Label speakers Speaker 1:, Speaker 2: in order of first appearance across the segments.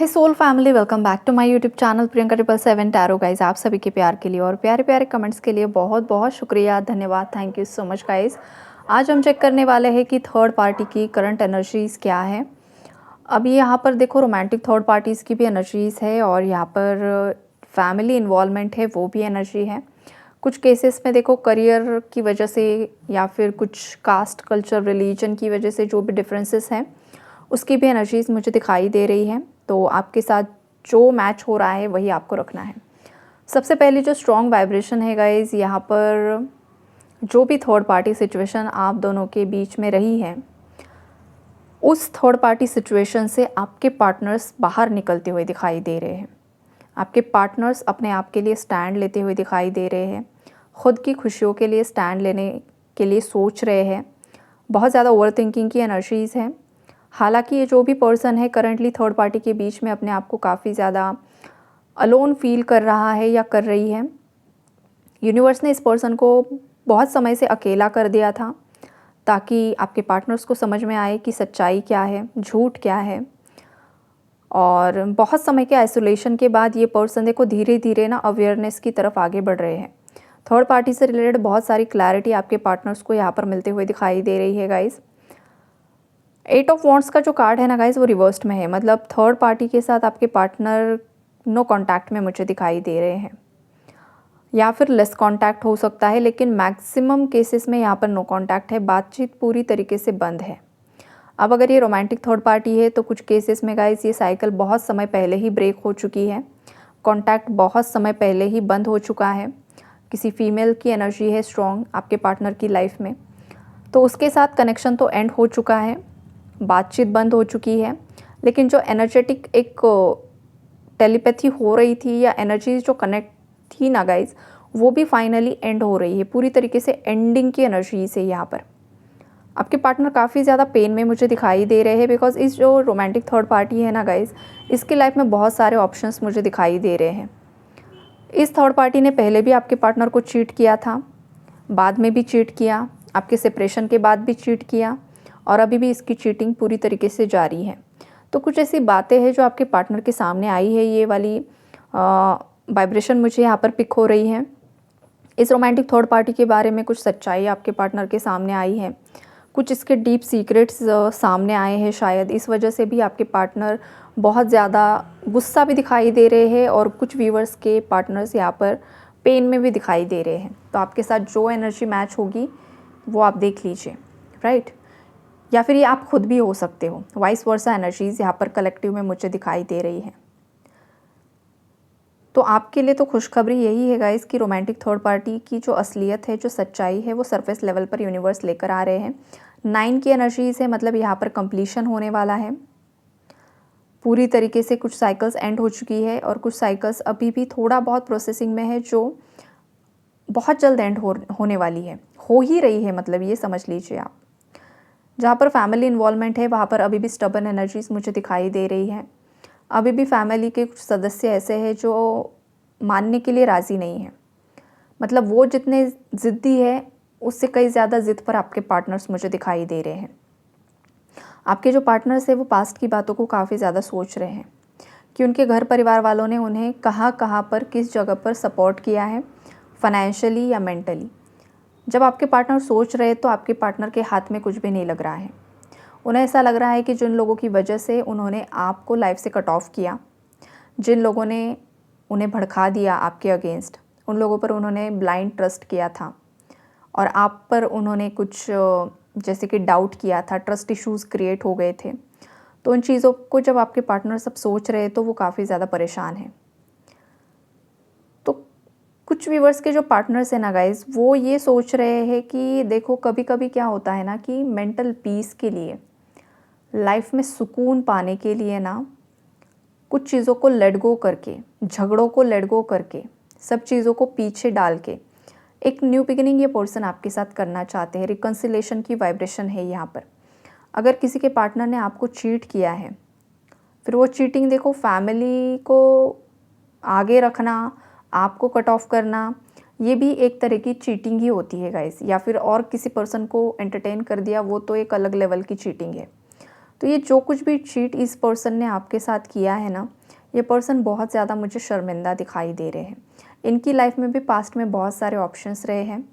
Speaker 1: Hey soul family, welcome back to my YouTube channel Priyanka 777 tarot guys. आप सभी के प्यार के लिए और प्यारे प्यारे कमेंट्स के लिए बहुत बहुत शुक्रिया, धन्यवाद, thank you so much guys. आज हम चेक करने वाले हैं कि थर्ड पार्टी की करंट एनर्जीज़ क्या है। अभी यहाँ पर देखो रोमांटिक थर्ड पार्टीज़ की भी एनर्जीज़ है और यहाँ पर फैमिली इन्वॉल्वमेंट है, वो भी एनर्जी है। कुछ केसेस में देखो करियर की वजह से या फिर कुछ कास्ट कल्चर रिलीजन की वजह से जो भी डिफरेंसेस हैं उसकी भी एनर्जीज़ मुझे दिखाई दे रही हैं। तो आपके साथ जो मैच हो रहा है वही आपको रखना है। सबसे पहले जो स्ट्रॉन्ग वाइब्रेशन है गाइज, यहाँ पर जो भी थर्ड पार्टी सिचुएशन आप दोनों के बीच में रही है, उस थर्ड पार्टी सिचुएशन से आपके पार्टनर्स बाहर निकलते हुए दिखाई दे रहे हैं। आपके पार्टनर्स अपने आप के लिए स्टैंड लेते हुए दिखाई दे रहे हैं, खुद की खुशियों के लिए स्टैंड लेने के लिए सोच रहे हैं। बहुत ज़्यादा ओवर थिंकिंग की एनर्जीज़ हैं। हालांकि ये जो भी पर्सन है करंटली थर्ड पार्टी के बीच में अपने आप को काफ़ी ज़्यादा अलोन फील कर रहा है या कर रही है। यूनिवर्स ने इस पर्सन को बहुत समय से अकेला कर दिया था ताकि आपके पार्टनर्स को समझ में आए कि सच्चाई क्या है, झूठ क्या है। और बहुत समय के आइसोलेशन के बाद ये पर्सन देखो धीरे धीरे ना अवेयरनेस की तरफ आगे बढ़ रहे हैं। थर्ड पार्टी से रिलेटेड बहुत सारी क्लैरिटी आपके पार्टनर्स को यहाँ पर मिलते हुए दिखाई दे रही है गाइज़। 8 ऑफ वॉन्ड्स का जो कार्ड है ना गाइज, वो रिवर्स्ड में है। मतलब थर्ड पार्टी के साथ आपके पार्टनर नो कांटेक्ट में मुझे दिखाई दे रहे हैं या फिर लेस कांटेक्ट हो सकता है, लेकिन मैक्सिमम केसेस में यहाँ पर नो कांटेक्ट है। बातचीत पूरी तरीके से बंद है। अब अगर ये रोमांटिक थर्ड पार्टी है तो कुछ केसेस में गाइज ये साइकिल बहुत समय पहले ही ब्रेक हो चुकी है। कांटेक्ट बहुत समय पहले ही बंद हो चुका है। किसी फीमेल की एनर्जी है स्ट्रॉन्ग आपके पार्टनर की लाइफ में, तो उसके साथ कनेक्शन तो एंड हो चुका है, बातचीत बंद हो चुकी है। लेकिन जो एनर्जेटिक एक टेलीपैथी हो रही थी या एनर्जी जो कनेक्ट थी ना गाइज, वो भी फाइनली एंड हो रही है। पूरी तरीके से एंडिंग की एनर्जी से यहाँ पर आपके पार्टनर काफ़ी ज़्यादा पेन में मुझे दिखाई दे रहे हैं। बिकॉज इस जो रोमांटिक थर्ड पार्टी है ना गाइज, इसकी लाइफ में बहुत सारे ऑप्शंस मुझे दिखाई दे रहे हैं। इस थर्ड पार्टी ने पहले भी आपके पार्टनर को चीट किया था, बाद में भी चीट किया, आपके सेपरेशन के बाद भी चीट किया और अभी भी इसकी चीटिंग पूरी तरीके से जारी है। तो कुछ ऐसी बातें हैं जो आपके पार्टनर के सामने आई है। ये वाली वाइब्रेशन मुझे यहाँ पर पिक हो रही है। इस रोमांटिक थर्ड पार्टी के बारे में कुछ सच्चाई आपके पार्टनर के सामने आई है, कुछ इसके डीप सीक्रेट्स सामने आए हैं। शायद इस वजह से भी आपके पार्टनर बहुत ज़्यादा गुस्सा भी दिखाई दे रहे हैं और कुछ व्यूवर्स के पार्टनर्स यहाँ पर पेन में भी दिखाई दे रहे हैं। तो आपके साथ जो एनर्जी मैच होगी वो आप देख लीजिए, राइट। या फिर ये आप खुद भी हो सकते हो। वाइस वर्सा एनर्जीज़ यहाँ पर कलेक्टिव में मुझे दिखाई दे रही है। तो आपके लिए तो खुशखबरी यही है गाइस कि रोमांटिक थर्ड पार्टी की जो असलियत है, जो सच्चाई है, वो सरफेस लेवल पर यूनिवर्स लेकर आ रहे हैं। 9 की एनर्जीज़ है, मतलब यहाँ पर कंप्लीशन होने वाला है पूरी तरीके से। कुछ साइकिल्स एंड हो चुकी है और कुछ साइकिल्स अभी भी थोड़ा बहुत प्रोसेसिंग में है, जो बहुत जल्द एंड होने वाली है, हो ही रही है। मतलब ये समझ लीजिए आप। जहाँ पर फैमिली इन्वॉल्वमेंट है वहाँ पर अभी भी स्टबर्न एनर्जीज मुझे दिखाई दे रही है। अभी भी फैमिली के कुछ सदस्य ऐसे हैं जो मानने के लिए राज़ी नहीं है। मतलब वो जितने ज़िद्दी है उससे कई ज़्यादा ज़िद पर आपके पार्टनर्स मुझे दिखाई दे रहे हैं। आपके जो पार्टनर्स हैं वो पास्ट की बातों को काफ़ी ज़्यादा सोच रहे हैं कि उनके घर परिवार वालों ने उन्हें कहाँ कहाँ पर किस जगह पर सपोर्ट किया है, फाइनेंशियली या मेंटली। जब आपके पार्टनर सोच रहे तो आपके पार्टनर के हाथ में कुछ भी नहीं लग रहा है। उन्हें ऐसा लग रहा है कि जिन लोगों की वजह से उन्होंने आपको लाइफ से कट ऑफ किया, जिन लोगों ने उन्हें भड़का दिया आपके अगेंस्ट, उन लोगों पर उन्होंने ब्लाइंड ट्रस्ट किया था और आप पर उन्होंने कुछ जैसे कि डाउट किया था, ट्रस्ट इश्यूज़ क्रिएट हो गए थे। तो उन चीज़ों को जब आपके पार्टनर सब सोच रहे तो वो काफ़ी ज़्यादा परेशान हैं। तो कुछ व्यूवर्स के जो पार्टनर्स हैं ना गाइज, वो ये सोच रहे हैं कि देखो कभी कभी क्या होता है ना कि मेंटल पीस के लिए, लाइफ में सुकून पाने के लिए ना, कुछ चीज़ों को लेट गो करके, झगड़ों को लेट गो करके, सब चीज़ों को पीछे डाल के एक न्यू बिगिनिंग ये पर्सन आपके साथ करना चाहते हैं। रिकन्सिलेशन की वाइब्रेशन है यहाँ पर। अगर किसी के पार्टनर ने आपको चीट किया है, फिर वो चीटिंग देखो फैमिली को आगे रखना, आपको कट ऑफ करना, ये भी एक तरह की चीटिंग ही होती है गाइस। या फिर और किसी पर्सन को एंटरटेन कर दिया, वो तो एक अलग लेवल की चीटिंग है। तो ये जो कुछ भी चीट इस पर्सन ने आपके साथ किया है ना, ये पर्सन बहुत ज़्यादा मुझे शर्मिंदा दिखाई दे रहे हैं। इनकी लाइफ में भी पास्ट में बहुत सारे ऑप्शंस रहे हैं।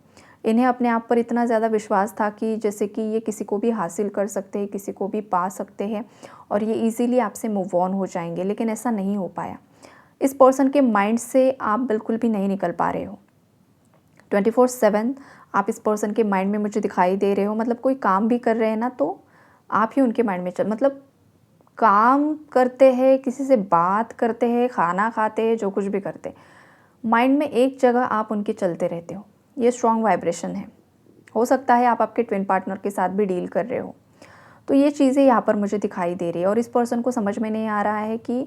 Speaker 1: इन्हें अपने आप पर इतना ज़्यादा विश्वास था कि जैसे कि ये किसी को भी हासिल कर सकते हैं, किसी को भी पा सकते हैं और ये इजीली आपसे मूव ऑन हो जाएंगे, लेकिन ऐसा नहीं हो पाया। इस पर्सन के माइंड से आप बिल्कुल भी नहीं निकल पा रहे हो। 24/7 आप इस पर्सन के माइंड में मुझे दिखाई दे रहे हो। मतलब कोई काम भी कर रहे हैं ना, तो आप ही उनके माइंड में मतलब काम करते हैं, किसी से बात करते हैं, खाना खाते हैं, जो कुछ भी करते हैं, माइंड में एक जगह आप उनके चलते रहते हो। ये स्ट्रॉन्ग वाइब्रेशन है। हो सकता है आप आपके ट्विन पार्टनर के साथ भी डील कर रहे हो। तो ये चीज़ें यहाँ पर मुझे दिखाई दे रही है और इस पर्सन को समझ में नहीं आ रहा है कि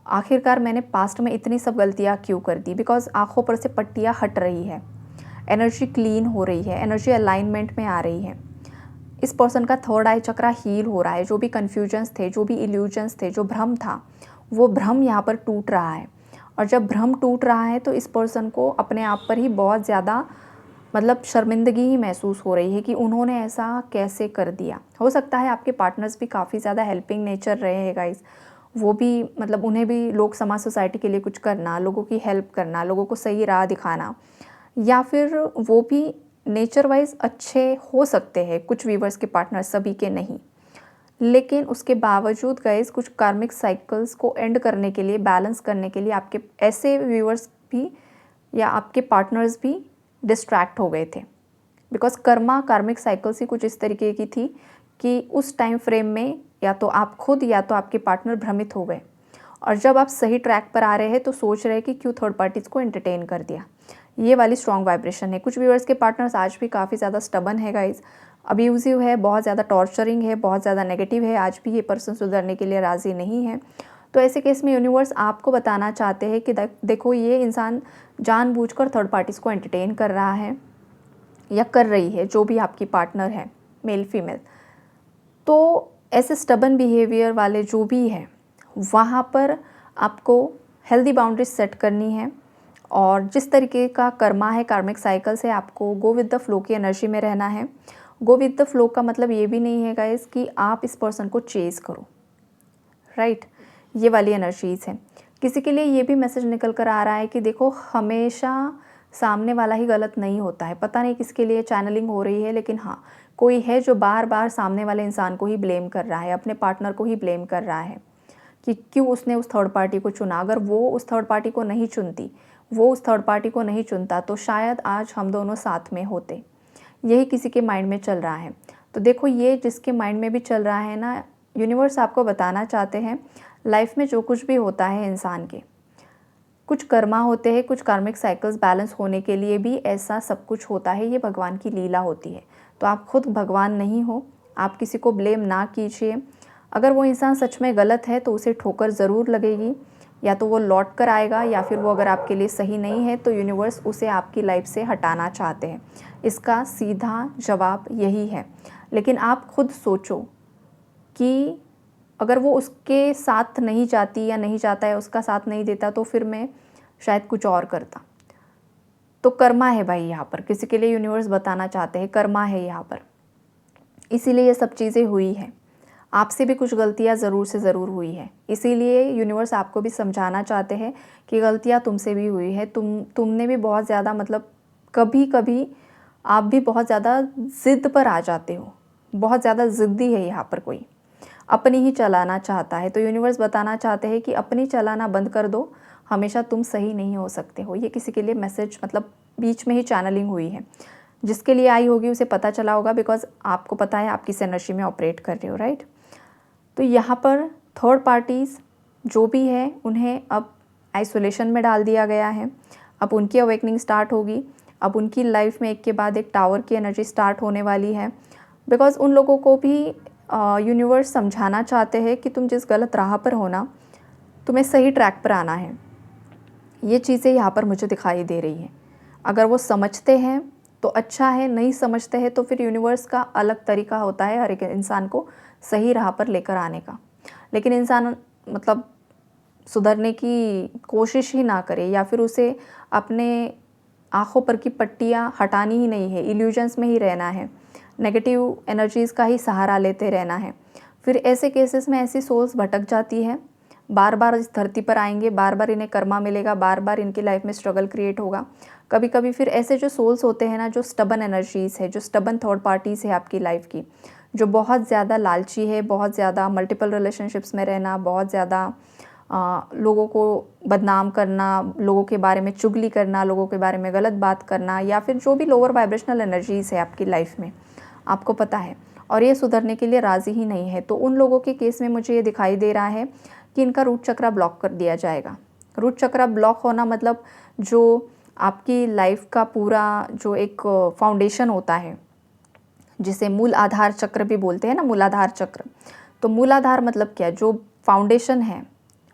Speaker 1: आखिरकार मैंने पास्ट में इतनी सब गलतियाँ क्यों कर दी। बिकॉज आँखों पर से पट्टियाँ हट रही है, एनर्जी क्लीन हो रही है, एनर्जी अलाइनमेंट में आ रही है। इस पर्सन का थर्ड आई चक्रा हील हो रहा है। जो भी कन्फ्यूजन्स थे, जो भी इल्यूजन्स थे, जो भ्रम था, वो भ्रम यहाँ पर टूट रहा है। और जब भ्रम टूट रहा है तो इस पर्सन को अपने आप पर ही बहुत ज़्यादा शर्मिंदगी ही महसूस हो रही है कि उन्होंने ऐसा कैसे कर दिया। हो सकता है आपके पार्टनर्स भी काफ़ी ज़्यादा हेल्पिंग नेचर रहे हैं गाइस। वो भी उन्हें भी लोक समाज सोसाइटी के लिए कुछ करना, लोगों की हेल्प करना, लोगों को सही राह दिखाना, या फिर वो भी नेचर वाइज अच्छे हो सकते हैं। कुछ व्यूवर्स के पार्टनर, सभी के नहीं, लेकिन उसके बावजूद गाइस कुछ कार्मिक साइकिल्स को एंड करने के लिए, बैलेंस करने के लिए आपके ऐसे व्यूवर्स भी या आपके पार्टनर्स भी डिस्ट्रैक्ट हो गए थे। बिकॉज कर्मा कार्मिक साइकिल्स ही कुछ इस तरीके की थी कि उस टाइम फ्रेम में या तो आप खुद या तो आपके पार्टनर भ्रमित हो गए। और जब आप सही ट्रैक पर आ रहे हैं तो सोच रहे हैं कि क्यों थर्ड पार्टीज़ को एंटरटेन कर दिया। ये वाली स्ट्रॉन्ग वाइब्रेशन है। कुछ व्यूअर्स के पार्टनर्स आज भी काफ़ी ज़्यादा स्टबन है गाइज, अब्यूजिव है, बहुत ज़्यादा टॉर्चरिंग है, बहुत ज़्यादा नेगेटिव है। आज भी ये पर्सन सुधरने के लिए राज़ी नहीं है। तो ऐसे केस में यूनिवर्स आपको बताना चाहते हैं कि देखो, ये इंसान जानबूझकर थर्ड पार्टीज़ को एंटरटेन कर रहा है या कर रही है, जो भी आपकी पार्टनर है, मेल फीमेल। तो ऐसे स्टबन बिहेवियर वाले जो भी हैं, वहाँ पर आपको हेल्दी बाउंड्रीज सेट करनी है। और जिस तरीके का कर्मा है, कार्मिक साइकिल से आपको गो विद द फ्लो की एनर्जी में रहना है। गो विद द फ्लो का मतलब ये भी नहीं है गाइस कि आप इस पर्सन को चेज़ करो, राइट। ये वाली एनर्जीज है। किसी के लिए ये भी मैसेज निकल कर आ रहा है कि देखो, हमेशा सामने वाला ही गलत नहीं होता है। पता नहीं किसके लिए चैनलिंग हो रही है, लेकिन हाँ, कोई है जो बार बार सामने वाले इंसान को ही ब्लेम कर रहा है, अपने पार्टनर को ही ब्लेम कर रहा है कि क्यों उसने उस थर्ड पार्टी को चुना। अगर वो उस थर्ड पार्टी को नहीं चुनती, वो उस थर्ड पार्टी को नहीं चुनता, तो शायद आज हम दोनों साथ में होते। यही किसी के माइंड में चल रहा है। तो देखो, ये जिसके माइंड में भी चल रहा है ना, यूनिवर्स आपको बताना चाहते हैं लाइफ में जो कुछ भी होता है इंसान के, कुछ कर्मा होते हैं, कुछ कार्मिक साइकिल्स बैलेंस होने के लिए भी ऐसा सब कुछ होता है। ये भगवान की लीला होती है। तो आप खुद भगवान नहीं हो, आप किसी को ब्लेम ना कीजिए। अगर वो इंसान सच में गलत है तो उसे ठोकर ज़रूर लगेगी, या तो वो लौट कर आएगा, या फिर वो अगर आपके लिए सही नहीं है तो यूनिवर्स उसे आपकी लाइफ से हटाना चाहते हैं। इसका सीधा जवाब यही है। लेकिन आप खुद सोचो कि अगर वो उसके साथ नहीं जाती या नहीं जाता है, उसका साथ नहीं देता, तो फिर मैं शायद कुछ और करता। तो कर्मा है भाई, यहाँ पर किसी के लिए यूनिवर्स बताना चाहते हैं कर्मा है यहाँ पर, इसीलिए ये सब चीज़ें हुई हैं। आपसे भी कुछ गलतियाँ ज़रूर से ज़रूर हुई है, इसीलिए यूनिवर्स आपको भी समझाना चाहते हैं कि गलतियाँ तुमसे भी हुई है। तुमने भी बहुत ज़्यादा कभी कभी आप भी बहुत ज़्यादा ज़िद पर आ जाते हो। बहुत ज़्यादा ज़िद्दी है यहाँ पर कोई, अपनी ही चलाना चाहता है। तो यूनिवर्स बताना चाहते हैं कि अपनी चलाना बंद कर दो, हमेशा तुम सही नहीं हो सकते हो। ये किसी के लिए मैसेज बीच में ही चैनलिंग हुई है। जिसके लिए आई होगी उसे पता चला होगा, बिकॉज आपको पता है आप किस एनर्जी में ऑपरेट कर रहे हो, राइट। तो यहाँ पर थर्ड पार्टीज़ जो भी है उन्हें अब आइसोलेशन में डाल दिया गया है। अब उनकी अवेकनिंग स्टार्ट होगी। अब उनकी लाइफ में एक के बाद एक टावर की एनर्जी स्टार्ट होने वाली है। बिकॉज उन लोगों को भी यूनिवर्स समझाना चाहते हैं कि तुम जिस गलत राह पर हो ना, तुम्हें सही ट्रैक पर आना है। ये चीज़ें यहाँ पर मुझे दिखाई दे रही है। अगर वो समझते हैं तो अच्छा है, नहीं समझते हैं तो फिर यूनिवर्स का अलग तरीका होता है हर एक इंसान को सही राह पर लेकर आने का। लेकिन इंसान सुधरने की कोशिश ही ना करे, या फिर उसे अपने आँखों पर की पट्टियाँ हटानी ही नहीं है, इल्यूजन्स में ही रहना है, नेगेटिव एनर्जीज़ का ही सहारा लेते रहना है, फिर ऐसे केसेस में ऐसी सोल्स भटक जाती है, बार बार इस धरती पर आएंगे, बार बार इन्हें कर्मा मिलेगा, बार बार इनकी लाइफ में स्ट्रगल क्रिएट होगा। कभी कभी फिर ऐसे जो सोल्स होते हैं ना, जो स्टबन एनर्जीज़ है, जो स्टबन थर्ड पार्टीज़ है आपकी लाइफ की, जो बहुत ज़्यादा लालची है, बहुत ज़्यादा मल्टीपल रिलेशनशिप्स में रहना, बहुत ज़्यादा लोगों को बदनाम करना, लोगों के बारे में चुगली करना, लोगों के बारे में गलत बात करना, या फिर जो भी लोअर वाइब्रेशनल एनर्जीज़ है आपकी लाइफ में, आपको पता है, और ये सुधरने के लिए राज़ी ही नहीं है, तो उन लोगों के केस में मुझे ये दिखाई दे रहा है कि इनका रूट चक्रा ब्लॉक कर दिया जाएगा। रूट चक्रा ब्लॉक होना मतलब जो आपकी लाइफ का पूरा जो एक फाउंडेशन होता है, जिसे मूल आधार चक्र भी बोलते हैं ना, मूलाधार चक्र। तो मूलाधार मतलब क्या, जो फाउंडेशन है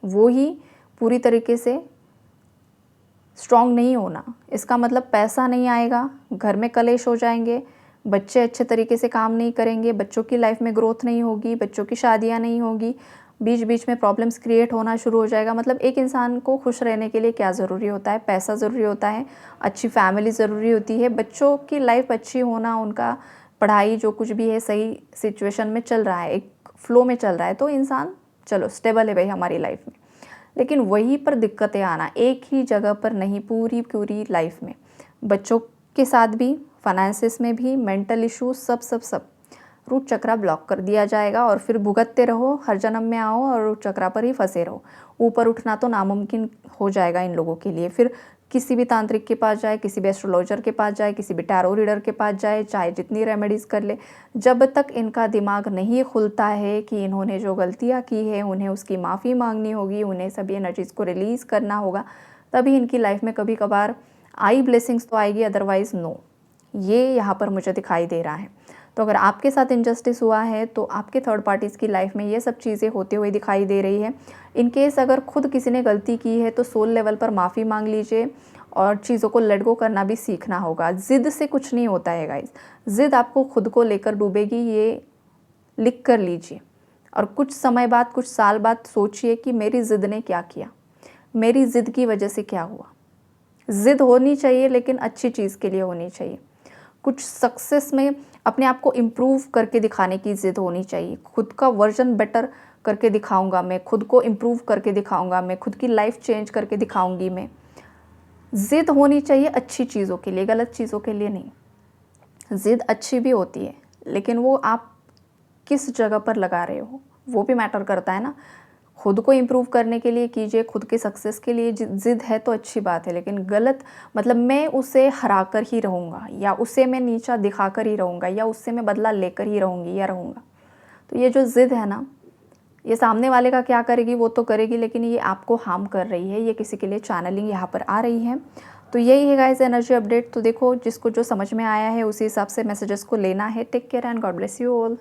Speaker 1: वो ही पूरी तरीके से स्ट्रॉन्ग नहीं होना। इसका मतलब पैसा नहीं आएगा, घर में कलेश हो जाएंगे, बच्चे अच्छे तरीके से काम नहीं करेंगे, बच्चों की लाइफ में ग्रोथ नहीं होगी, बच्चों की शादियां नहीं होगी, बीच बीच में प्रॉब्लम्स क्रिएट होना शुरू हो जाएगा। मतलब एक इंसान को खुश रहने के लिए क्या ज़रूरी होता है, पैसा ज़रूरी होता है, अच्छी फैमिली ज़रूरी होती है, बच्चों की लाइफ अच्छी होना, उनका पढ़ाई जो कुछ भी है सही सिचुएशन में चल रहा है, एक फ्लो में चल रहा है, तो इंसान चलो स्टेबल है भाई हमारी लाइफ में। लेकिन वहीं पर दिक्कतें आना, एक ही जगह पर नहीं, पूरी पूरी लाइफ में, बच्चों के साथ भी, फाइनेंसिस में भी, मेंटल इश्यूज, सब रूट चक्रा ब्लॉक कर दिया जाएगा। और फिर भुगतते रहो, हर जन्म में आओ और रूट चक्रा पर ही फंसे रहो। ऊपर उठना तो नामुमकिन हो जाएगा इन लोगों के लिए। फिर किसी भी तांत्रिक के पास जाए, किसी भी एस्ट्रोलॉजर के पास जाए, किसी भी टैरो रीडर के पास जाए, चाहे जितनी रेमेडीज़ कर ले, जब तक इनका दिमाग नहीं खुलता है कि इन्होंने जो गलतियाँ की है उन्हें उसकी माफ़ी मांगनी होगी, उन्हें सभी एनर्जीज़ को रिलीज़ करना होगा, तभी इनकी लाइफ में कभी कभार आई ब्लेसिंग्स तो आएगी, अदरवाइज़ नो। ये यहाँ पर मुझे दिखाई दे रहा है। तो अगर आपके साथ इनजस्टिस हुआ है तो आपके थर्ड पार्टीज़ की लाइफ में ये सब चीज़ें होते हुए दिखाई दे रही है। इन केस अगर खुद किसी ने गलती की है तो सोल लेवल पर माफ़ी मांग लीजिए और चीज़ों को लेट गो करना भी सीखना होगा। ज़िद से कुछ नहीं होता है गाइस, ज़िद आपको खुद को लेकर डूबेगी, ये लिख कर लीजिए। और कुछ समय बाद, कुछ साल बाद सोचिए कि मेरी ज़िद ने क्या किया, मेरी ज़िद की वजह से क्या हुआ। ज़िद होनी चाहिए लेकिन अच्छी चीज़ के लिए होनी चाहिए। कुछ सक्सेस में अपने आप को इम्प्रूव करके दिखाने की ज़िद होनी चाहिए। खुद का वर्जन बेटर करके दिखाऊंगा मैं, खुद को इम्प्रूव करके दिखाऊंगा मैं, खुद की लाइफ चेंज करके दिखाऊंगी मैं। ज़िद होनी चाहिए अच्छी चीज़ों के लिए, गलत चीज़ों के लिए नहीं। ज़िद अच्छी भी होती है लेकिन वो आप किस जगह पर लगा रहे हो वो भी मैटर करता है ना। खुद को इम्प्रूव करने के लिए कीजिए, खुद के सक्सेस के लिए ज़िद है तो अच्छी बात है, लेकिन गलत मतलब मैं उसे हरा कर ही रहूँगा, या उसे मैं नीचा दिखा कर ही रहूँगा, या उससे मैं बदला लेकर ही रहूँगी या रहूँगा, तो ये जो ज़िद है ना, ये सामने वाले का क्या करेगी वो तो करेगी, लेकिन ये आपको हार्म कर रही है। ये किसी के लिए चैनलिंग यहाँ पर आ रही है। तो यही है गाइस एनर्जी अपडेट। तो देखो, जिसको जो समझ में आया है उसी हिसाब से मैसेजेस को लेना है। Take care and God bless you all.